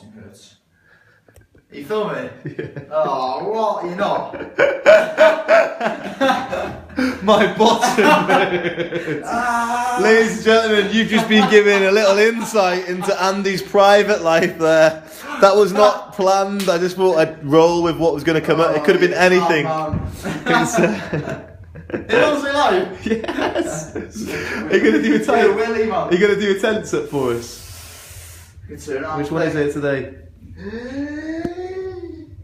bottom hurts. Are you filming? Yeah. Oh, what? You're not? My bottom hurts. Ladies and gentlemen, you've just been given a little insight into Andy's private life there. That was not planned. I just thought I'd roll with what was going to come out. It could have been anything. It was live? Yes. Are you going to do a tent? Are you going to do a tent up for us? Which one is it today?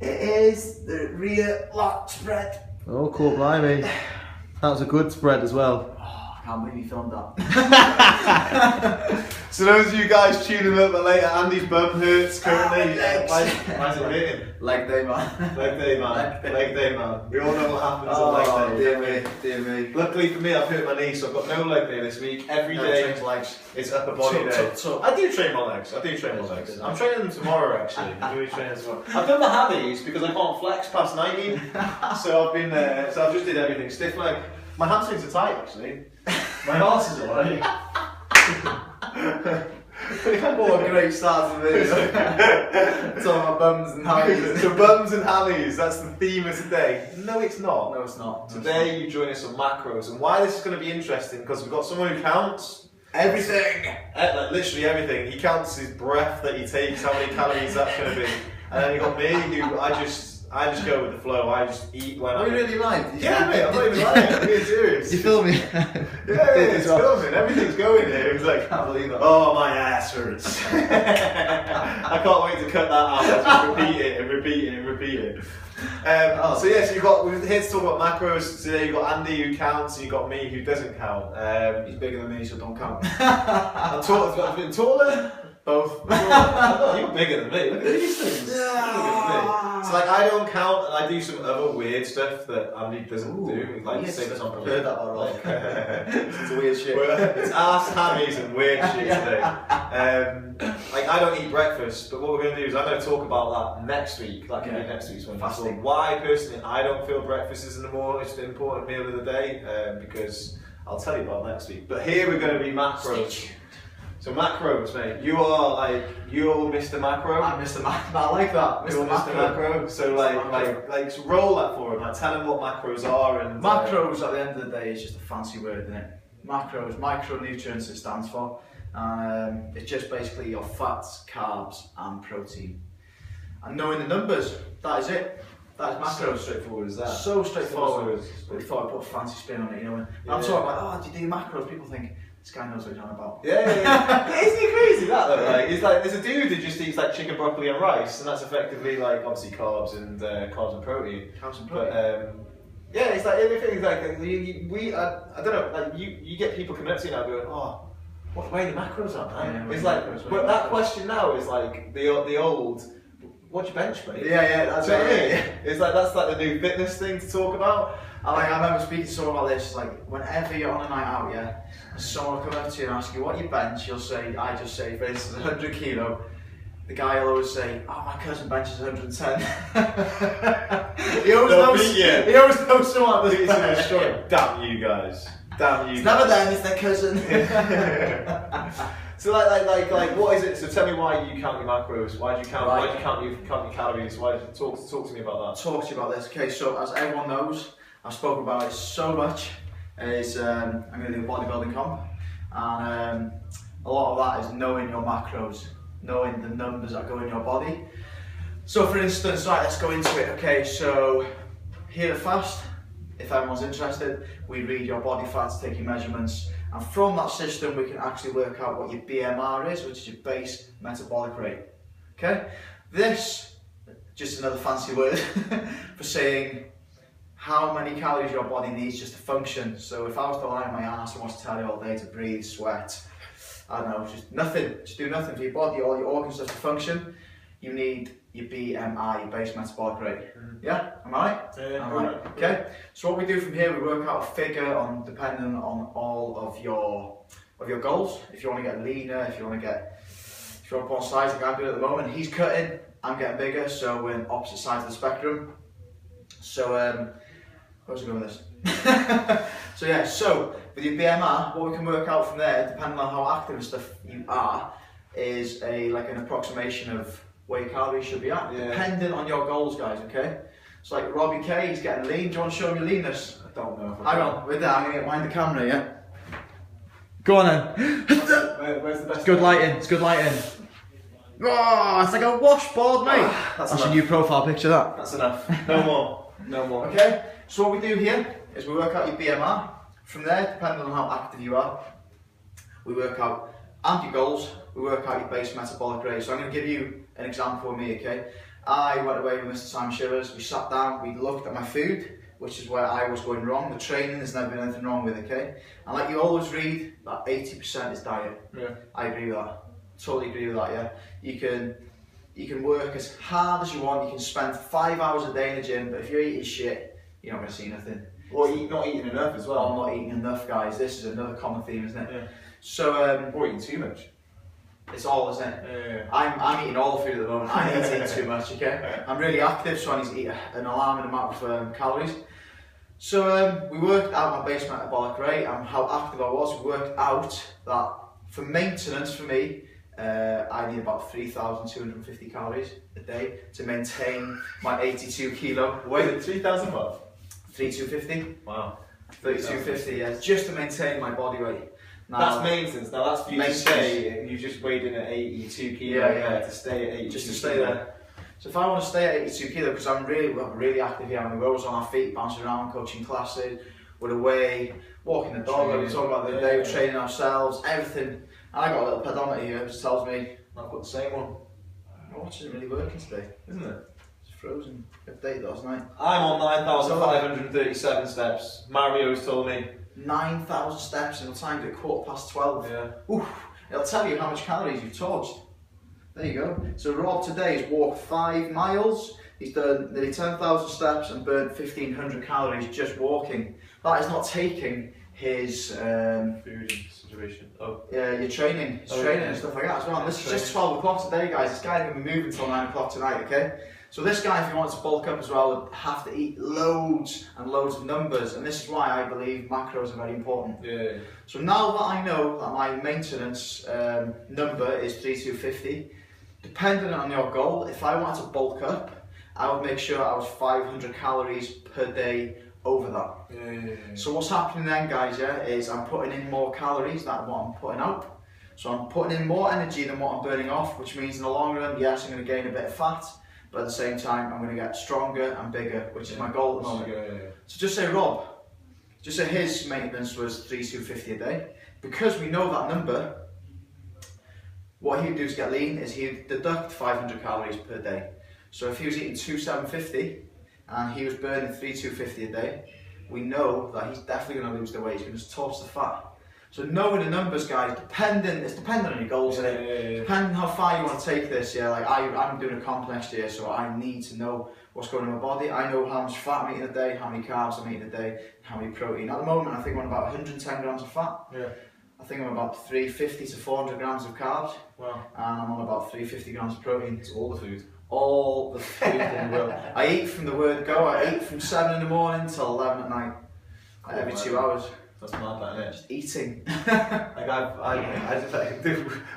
It is the rear lock spread. Oh, cool, blimey. That was a good spread as well. Oh, I can't believe you filmed that. So those of you guys tuning in a bit later, Andy's bum hurts currently. Why is it hurting? Leg day, man. Leg day, man. Leg day, man. We all know what happens on leg day. Dear me. Luckily for me, I've hurt my knee, so I've got no leg day this week. Every day legs. it's upper body day. I do train my legs. I'm training them tomorrow, actually. I'm doing training tomorrow. I've done the hammies because I can't flex past 90. So I've just did everything stiff leg. My hamstrings are tight, actually. My arse is alright. What a great start to the video. Talking about bums and hammies. So bums and hammies, that's the theme of today. No, it's not. No, it's not. Today you join us on macros, and why this is going to be interesting because we've got someone who counts everything. Like literally everything. He counts his breath that he takes, how many calories that's going to be, and then you got me, who I just go with the flow. I just eat when I'm really live. Yeah, mate, I'm not even lying. I'm being serious. You filming? Yeah, it's filming. Everything's going here. It's like, I can't believe that. Oh, my ass hurts. I can't wait to cut that out. I'll just repeat it and repeat it and repeat it. So we're here to talk about macros. Today you've got Andy who counts and you've got me who doesn't count. He's bigger than me, so don't count. I've been taller. Both. You're bigger than me. Look at these things. So like I don't count, and I do some other weird stuff that Andy doesn't do. Like things on heard that alright. It's weird shit. It's ass hammies and weird shit today. Like I don't eat breakfast, but what we're going to do is I'm going to talk about that next week. That can be next week's one. So why personally I don't feel breakfast is the most important meal of the day, because I'll tell you about next week. But here we're going to be macros. So macros, mate. You're Mr. Macro. I'm Mr. Macro. I like that. Mr. Macro. So so roll that for him. Tell him what macros are and. Macros at the end of the day is just a fancy word, isn't it? Macros, micronutrients it stands for. It's just basically your fats, carbs, and protein. And knowing the numbers, that is it. That is macros. So straightforward as that. So straightforward. But we thought I'd put a fancy spin on it, you know. When I'm talking about, do you do macros? People think. This guy knows what he's on about. Yeah. Isn't it crazy that though? Like, it's like there's a dude who just eats like chicken, broccoli, and rice, and that's effectively like obviously carbs and protein. Carbs and protein. But yeah, it's like everything. Like I don't know. Like you get people coming up to you now going, oh, what way the macros are, man? It's like, but that question now is like the old. What's your bench, mate? Yeah, that's what I mean. It's like that's like the new fitness thing to talk about. I remember speaking to someone about this, like whenever you're on a night out, yeah, someone will come up to you and ask you what your bench, I just say, for instance, 100 kilo. The guy will always say, oh, my cousin benches 110. He always knows someone that's Damn you guys. Damn you It's guys. never them, it's their cousin. So like what is it? So tell me why you count your macros. Why do you count? Why do you count your calories? Why talk to me about that? Talk to you about this. Okay, so as everyone knows, I've spoken about it so much. I'm going to do a bodybuilding comp, and a lot of that is knowing your macros, knowing the numbers that go in your body. So for instance, right, let's go into it. Okay, so here at Fast, if everyone's interested, we read your body fats, take your measurements, and from that system we can actually work out what your BMR is, which is your base metabolic rate. Okay, this just another fancy word for saying how many calories your body needs just to function. So if I was to lie on my ass and was to tell you all day to breathe, sweat, I don't know, just nothing, just do nothing for your body, all your organs just to function, you need your BMI, your base metabolic rate. Yeah, am I right? Yeah, am I right? Okay. So what we do from here, we work out a figure on depending on all of your goals. If you want to get leaner, if you want to put on size like I'm doing at the moment, he's cutting, I'm getting bigger, so we're on opposite sides of the spectrum. So where's it going with this? So yeah, so with your BMR, what we can work out from there, depending on how active and stuff you are, is an approximation of where your calories should be at, Yeah. depending on your goals, guys. Okay. So like Robbie K, he's getting lean. Do you want to show me leanness? I don't know. Hang on, with that, I'm gonna get behind the camera. Yeah. Go on then. Where's the best? It's good lighting. It's good lighting. Oh, it's like a washboard, mate. That's your new profile picture. That. That's enough. No more. No more. Okay. So what we do here is we work out your BMR. From there, depending on how active you are, we work out and your goals. We work out your base metabolic rate. So I'm going to give you an example of me. Okay. I went away with Mr. Simon Shivers. We sat down. We looked at my food, which is where I was going wrong. The training, there's never been anything wrong with. Okay. And like you always read, that 80% is diet. Yeah. I agree with that. Totally agree with that. Yeah. You can work as hard as you want. You can spend 5 hours a day in the gym, but if you're eating shit, you're not going to see nothing. Or not eating enough as well. I'm not eating enough, guys. This is another common theme, isn't it? Yeah. So Or eating too much. it's all, isn't it? Yeah. I'm eating all the food at the moment. I need to eat too much. Okay. I'm really active, so I need to eat an alarming amount of calories. So we worked out my base metabolic rate and how active I was. We worked out that for maintenance for me, I need about 3,250 calories a day to maintain my 82 kilo weight. 3,000 what? 3,250. Wow. 3,250, yeah, just to maintain my body weight. Now, That's maintenance. Now that's for you to maintenance. stay. You just weighed in at 82 kilo. Yeah. To stay at 82. just to stay there. So if I want to stay at 82 kilo, because I'm really active here, I mean, we're always on our feet, bouncing around, coaching classes, we're away, walking the dog, like we talked about the other day, we're training ourselves, everything. And I got a little pedometer here which tells me I've got the same one. my watch isn't really working today. Isn't it? It's frozen. Update last night. I'm on 9,537 steps. Mario's told me. 9,000 steps and it'll time it at 12:15. Yeah. Oof, it'll tell you how much calories you've torched. There you go. So Rob today has walked 5 miles. He's done nearly 10,000 steps and burnt 1,500 calories just walking. That is not taking his Food situation. Oh. your training, his training and stuff like that as well. And this is just 12 o'clock today, guys. This guy's going to be moving until 9 o'clock tonight, okay? So this guy, if he wants to bulk up as well, would have to eat loads and loads of numbers. And this is why I believe macros are very important. Yeah. So now that I know that my maintenance number is 3,250, depending on your goal, if I want to bulk up, I would make sure I was 500 calories per day over that. Yeah. So what's happening then, guys, is I'm putting in more calories than what I'm putting out. So I'm putting in more energy than what I'm burning off, which means in the long run, yes, I'm going to gain a bit of fat, but at the same time, I'm going to get stronger and bigger, which is my goal at the moment. Yeah. So just say Rob, just say his maintenance was 3,250 a day. Because we know that number, what he'd do to get lean is he'd deduct 500 calories per day. So if he was eating 2,750 and he was burning 3,250 a day, we know that he's definitely going to lose the weight. He's going to just toss the fat. So knowing the numbers, guys, it's dependent on your goals, isn't it? Depending on how far you want to take this, yeah. Like I'm doing a comp next year, so I need to know what's going on in my body. I know how much fat I'm eating a day, how many carbs I'm eating a day, how many protein. At the moment, I think I'm on about 110 grams of fat. Yeah. I think I'm about 350 to 400 grams of carbs. Wow. And I'm on about 350 grams of protein. It's all the food. All the food in the world. I eat from the word go. I eat from 7 in the morning till 11 at night. Every 2 hours. That's mad, that, isn't it? Just eating. Like I just like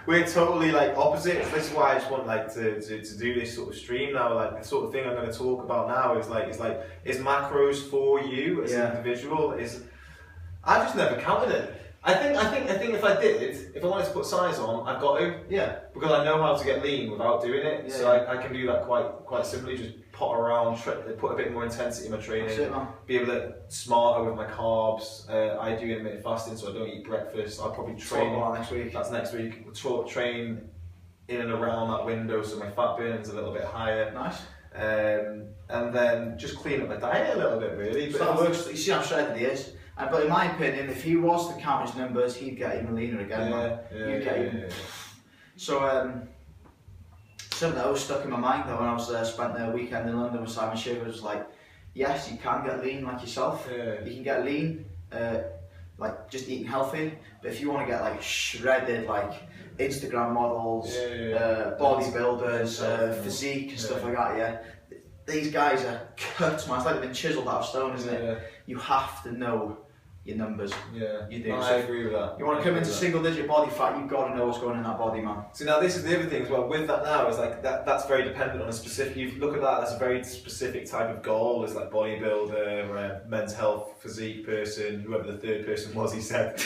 we're totally like opposites. This is why I just want like to do this sort of stream now. Like the sort of thing I'm going to talk about now is macros for you as an individual. I just never counted it. I think if I did, if I wanted to put size on, I've got to. Yeah. Because I know how to get lean without doing it. Yeah, so I can do that quite simply. Just pot around, put a bit more intensity in my training. That's it, man. Be a bit smarter with my carbs. I do intermittent fasting, so I don't eat breakfast. I'll probably train. Next week. That's next week. We'll train in and around that window, so my fat burning's a little bit higher. Nice. And then just clean up my diet a little bit, really. So that works. You see how shredded he is. But in my opinion, if he was to count his numbers, he'd get even leaner again. Yeah. So something that was stuck in my mind though when I was spent the weekend in London with Simon Shivers was like, yes, you can get lean like yourself. Yeah. You can get lean, like just eating healthy. But if you want to get like shredded, like Instagram models, bodybuilders, physique and stuff like that, these guys are cut, man. It's like they've been chiseled out of stone, isn't it? You have to know your numbers. Yeah, you do. I agree with that. You want to come into single digit body fat, you've got to know what's going in that body, man. So now this is the other thing as well, with that now, is like that's very dependent on a specific, you look at that, that's a very specific type of goal, it's like bodybuilder, or a men's health, physique person, whoever the third person was he said.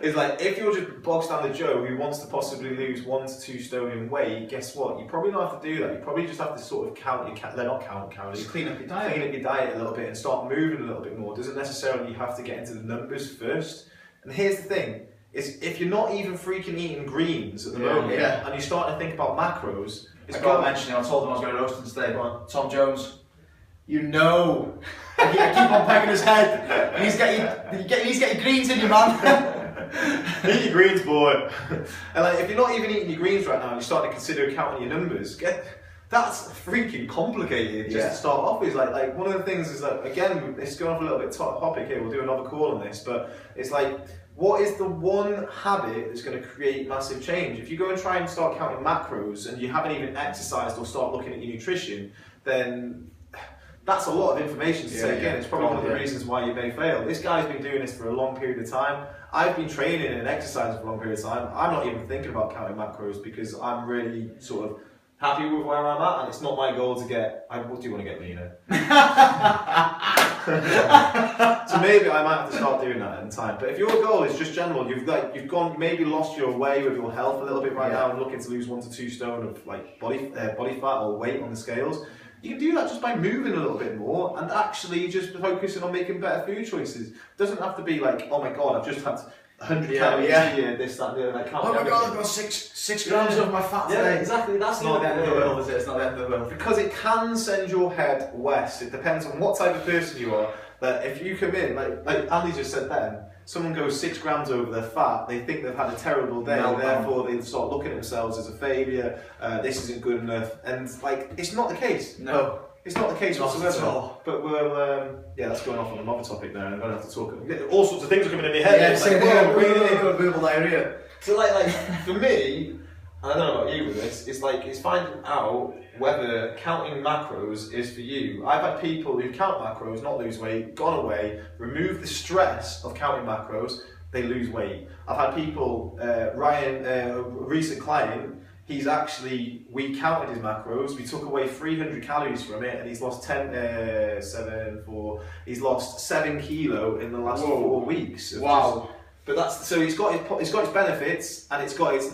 It's like, if you're just box standard Joe who wants to possibly lose 1 to 2 stone in weight, guess what, you probably don't have to do that, you probably just have to sort of count your calories, Just clean up your diet. Clean up your diet a little bit and start moving a little bit more. Doesn't necessarily have to get into the numbers first. And here's the thing, is if you're not even freaking eating greens at the moment, and you start to think about macros, I got to mention it, I told him I was going to roast him today. Tom Jones, you know, I keep on pegging his head, and he's getting greens in you, man. Eat your greens, boy. And like, if you're not even eating your greens right now and you start to consider counting your numbers, that's freaking complicated just to start off with. Like one of the things is that, again, it's going off a little bit topic here, we'll do another call on this, but it's like, what is the one habit that's going to create massive change? If you go and try and start counting macros and you haven't even exercised or start looking at your nutrition, then that's a lot of information to take in. It's probably one of the reasons why you may fail. This guy's been doing this for a long period of time. I've been training and exercising for a long period of time. I'm not even thinking about counting macros because I'm really sort of happy with where I'm at, and it's not my goal to get. What do you want to get, Lena? So maybe I might have to start doing that in time. But if your goal is just general, you've maybe lost your way with your health a little bit right now, and looking to lose 1 to 2 stone of like body fat or weight on the scales. You can do that just by moving a little bit more and actually just focusing on making better food choices. It doesn't have to be like, oh my god, I've just had 100 calories here, this, that, and the other. Oh my god, I've got 6 grams of my fat today. Yeah, exactly. That's not the end of the world, is it? It's not the end of the world. Because it can send your head west. It depends on what type of person you are. That if you come in, like Andy just said then, someone goes 6 grams over their fat, they think they've had a terrible day, therefore they start looking at themselves as a failure, this isn't good enough, and like, it's not the case. No. It's not the case whatsoever. But we'll, that's going off on another topic now, and I'm going to have to talk, all sorts of things are coming in my head. Yeah, same here, verbal diarrhea. So like for me, I don't know about you with this, it's finding out whether counting macros is for you. I've had people who count macros, not lose weight, gone away, remove the stress of counting macros, they lose weight. I've had people, Ryan, a recent client, we counted his macros, we took away 300 calories from it, and he's lost he's lost 7 kilo in the last 4 weeks. Wow. But it's got its benefits, and it works.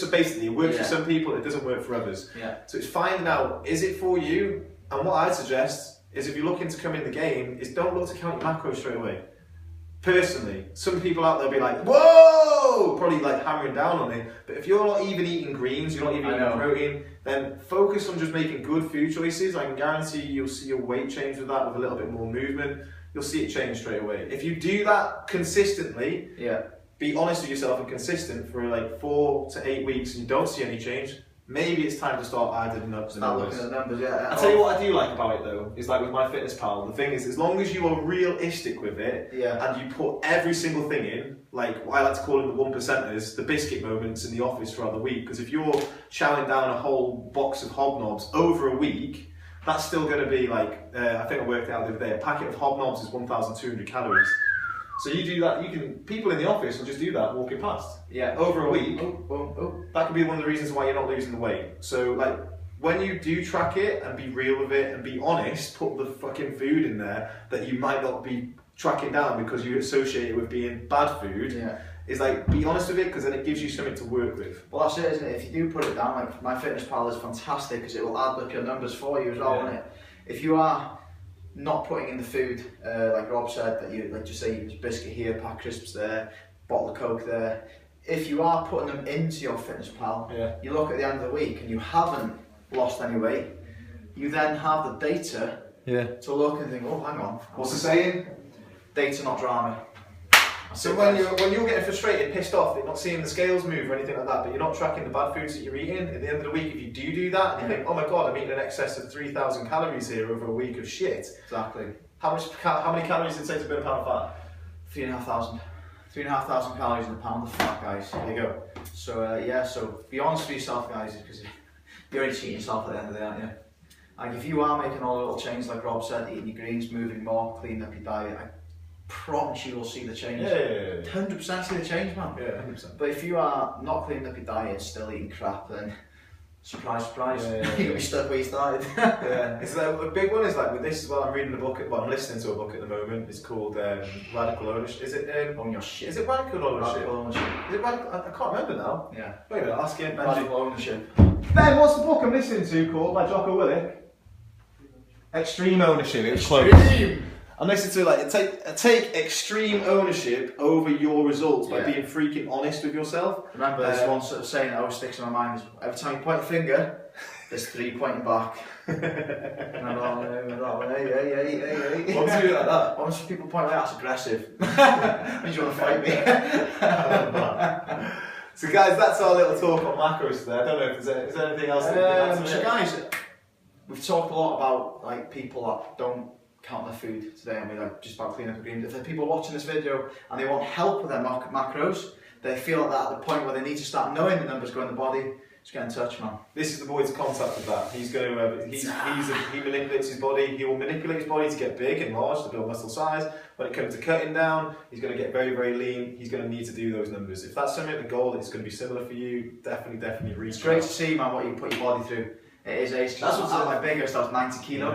So basically, it works for some people. It doesn't work for others. Yeah. So it's finding out, is it for you? And what I'd suggest is, if you're looking to come in the game, is don't look to count your macros straight away. Personally, some people out there will be like, whoa, probably like hammering down on it. But if you're not even eating greens, you're not even eating protein, then focus on just making good food choices. I can guarantee you'll see your weight change with that, with a little bit more movement. You'll see it change straight away. If you do that consistently, be honest with yourself and consistent for like 4 to 8 weeks, and you don't see any change, maybe it's time to start adding up the numbers. Looking at the numbers, I'll tell you what I do like about it though, is like with MyFitnessPal, the thing is, as long as you are realistic with it, and you put every single thing in, like what I like to call them the 1%ers, the biscuit moments in the office throughout the week, because if you're chowing down a whole box of hobnobs over a week, that's still going to be like, I think I worked out the other day, a packet of hobnobs is 1,200 calories. So you do that, people in the office will just do that walking past. Yeah. Over a week, that could be one of the reasons why you're not losing the weight. So like, when you do track it and be real with it and be honest, put the fucking food in there that you might not be tracking down because you associate it with being bad food. Is like, be honest with it, because then it gives you something to work with. Well, that's it, isn't it? If you do put it down, like MyFitnessPal is fantastic because it will add up your numbers for you as well, won't it? If you are not putting in the food, like Rob said, that you, like, just say there's biscuit here, pack crisps there, bottle of Coke there. If you are putting them into your FitnessPal, you look at the end of the week and you haven't lost any weight, you then have the data to look and think, oh, hang on. What's the saying? Data, not drama. So when you're getting frustrated, pissed off, not seeing the scales move or anything like that, but you're not tracking the bad foods that you're eating, at the end of the week, if you do that, and you think, oh my god, I'm eating in excess of 3,000 calories here over a week of shit. Exactly. How many calories did it take to burn a pound of fat? 3,500. 3,500 calories in a pound of fat, guys. There you go. So so be honest with yourself, guys, because you're only cheating yourself at the end of the day, aren't you? Like if you are making all the little changes like Rob said, eating your greens, moving more, cleaning up your diet, I promise you will see the change. 100% see the change, man. Yeah, 100%. But if you are not cleaning up your diet, still eating crap, then surprise, surprise, you'll be stuck where you started. Yeah, it's like, a big one is like with this as well. I'm reading a book. Well, I'm listening to a book at the moment. It's called Radical Ownership. Is it? Own your shit. Is it Radical Ownership? Radical ownership. Is it Radical? I can't remember now. Yeah. Wait a minute, ask him. Radical ownership. Ben, what's the book I'm listening to called by Jocko Willink? Extreme Ownership. It was close. I'm listening to like take extreme ownership over your results by being freaking honest with yourself. Remember, there's one sort of saying that always sticks in my mind is every time you point a finger, there's 3 pointing back. What do Hey. you do like that? Once people point like that's aggressive. Means you want to fight me. So guys, that's our little talk on macros today. I don't know if is there anything else. So guys, we've talked a lot about like people that don't count their food today. I mean, like just about cleaning up the greens. If there are people watching this video and they want help with their macros, they feel like that at the point where they need to start knowing the numbers going in the body, just get in touch, man. This is the boy to contact with that. He's going to he manipulates his body. He will manipulate his body to get big and large, to build muscle size. When it comes to cutting down, he's going to get very, very lean. He's going to need to do those numbers. If that's something, the goal, it's going to be similar for you. Definitely reach. It's great to see, man, what you put your body through. It is age. That's what's my biggest. I was 90 kilo.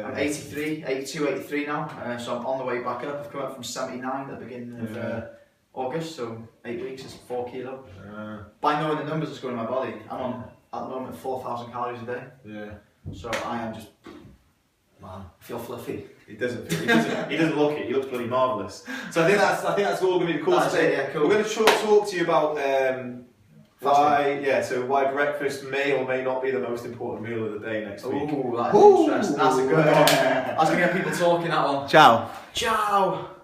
I'm 83, 82, 83 now. So I'm on the way back up. I've come up from 79 at the beginning of August. So 8 weeks is 4 kilo. By knowing the numbers that's going in my body, I'm on at the moment 4,000 calories a day. Yeah. So I am just, man, I feel fluffy. He doesn't look it. He looks bloody marvellous. So I think that's all going to be the cool today. Yeah, cool. We're going to talk to you about why breakfast may or may not be the most important meal of the day next week. Ooh, that's interesting. That's a good one. I was going to get people talking that one. Ciao. Ciao.